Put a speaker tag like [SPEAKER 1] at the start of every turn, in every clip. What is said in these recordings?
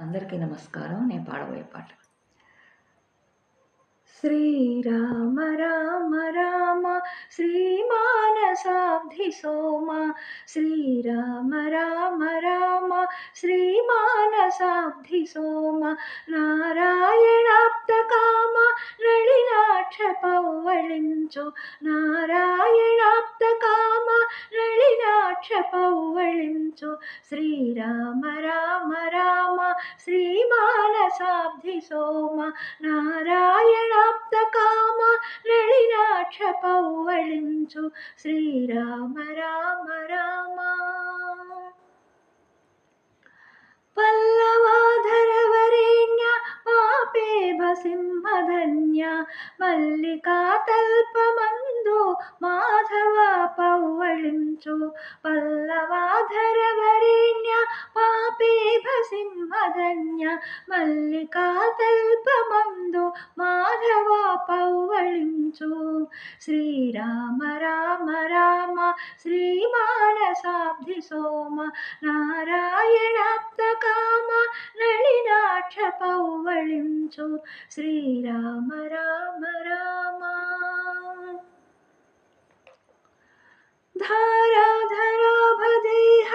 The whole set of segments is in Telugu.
[SPEAKER 1] అందరికీ నమస్కారం. నేను పాడబోయే పాట. శ్రీరామ రామ రామ శ్రీమానసాబ్ధి సోమ శ్రీరామ రామ రామ శ్రీమానసాబ్ధి సోమ నారాయణాప్త కామ నళినాక్ష పౌవళించు నారాయణాప్త కామ నళినాక్ష పౌవళించు శ్రీరామ రామ రామ శ్రీమానసాబ్ధి సోమ నారాయణాప్త కామ నళినాక్ష పౌవళించు శ్రీరామ రామ రామ పల్లవాధరవరేణ్య పాపేభ సింహధన్య మల్లికాతల్పమందు మాధవ పౌవళించు పల్లవాధరవరేణ్య పాపేభ సింహధన్య మల్లికాతల్పమందు మాధవ పౌవళించు శ్రీరామ రామ రామ శ్రీమానసాబ్ధి సోమ నారాయణాప్త కామ నళినాక్ష పౌవళించు శ్రీరామ రామ రామ ధారాధరాభదేహ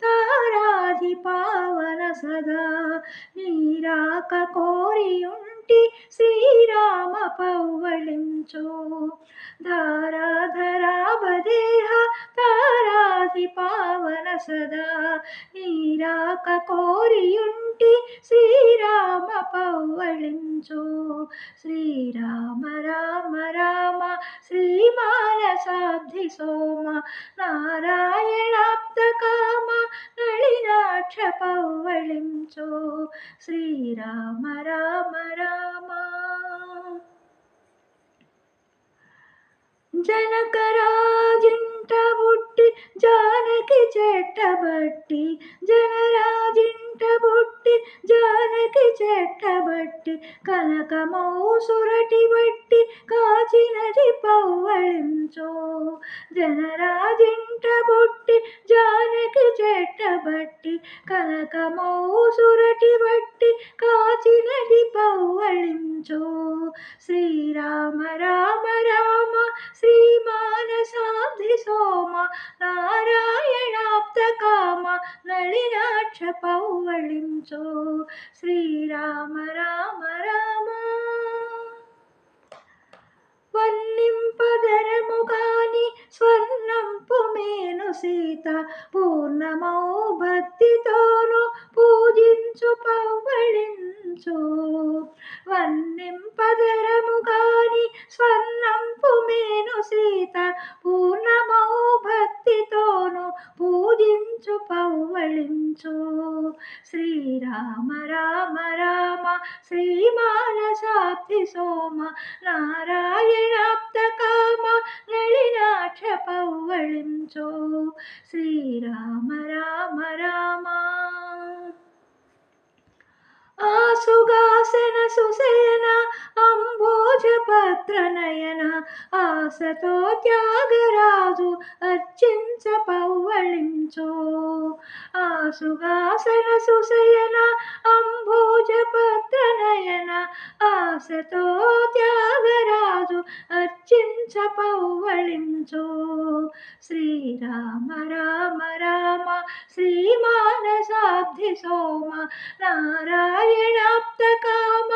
[SPEAKER 1] తారాధి పావన సదా నీరాక కోరియుంటి శ్రీరామ పౌవళించు ధారాధరాభదేహ తారాధి పావన సదా నీరాక కోరియుంటి శ్రీరామ పౌవళించు శ్రీరామ రామ రామ శ్రీమానసాబ్ధి సోమ నారాయణాప్త కామ నళినాక్ష పౌవళించు శ్రీరామ రామ రామ జనకరాజింట బుట్టి జానకి చెట్టబట్టి జనరాజింట బుట్టి జానకి చెట్టబట్టి కనకమౌసురటి బట్టి కాచినది పౌవళించు జనరాజింట బుట్టి జానకి చెట్టబట్టి కనకమౌసురటి బట్టి కాచినది పౌవళించు శ్రీరామ రామ రామ శ్రీమానసాబ్ధి సోమ నారాయణాప్త కామ నళినాక్ష పౌవళించు శ్రీరామ రామ రామ వన్నింపదరము కాని స్వర్ణంపు మేను సీత పూర్ణమౌ భక్తితోను పూజించు పౌవళించు వన్నింపదరము కాని స్వర్ణంపు మేను సీత పూర్ణమౌ భక్తితోను పూజించు పౌవళించు శ్రీరామ రామ రామ శ్రీమానసాబ్ధి సోమ నారాయణాప్త కామ నళినాక్ష పౌవళించు శ్రీరామ రామ రామ ఆసుగాసన సుసేన అంబోజపత్ర నయన ఆసతో త్యాగరాజు అర్చించ పౌవళించు ఆసుగాసన సుసేన అంబోజపత్ర నయన ఆసతో త్యాగరాజు అర్చించ పౌవళించు శ్రీరామ రామ రామ శ్రీమానసాబ్ధి సోమ నారాయణాప్త కామ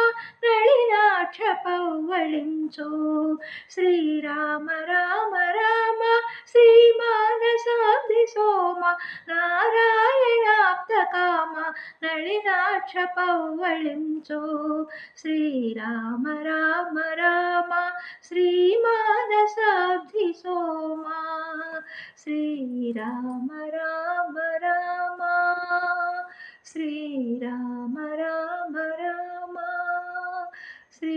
[SPEAKER 1] నళినాక్ష పౌవళించు శ్రీరామ రామ రామ శ్రీమానసాబ్ధి సోమ నారాయణాప్త కామ నళినాక్ష పౌవళించు శ్రీరామ రామ రామ శ్రీమానసాబ్ధి సోమ శ్రీరామ రామ రామ శ్రీరామ రామ రామ శ్రీ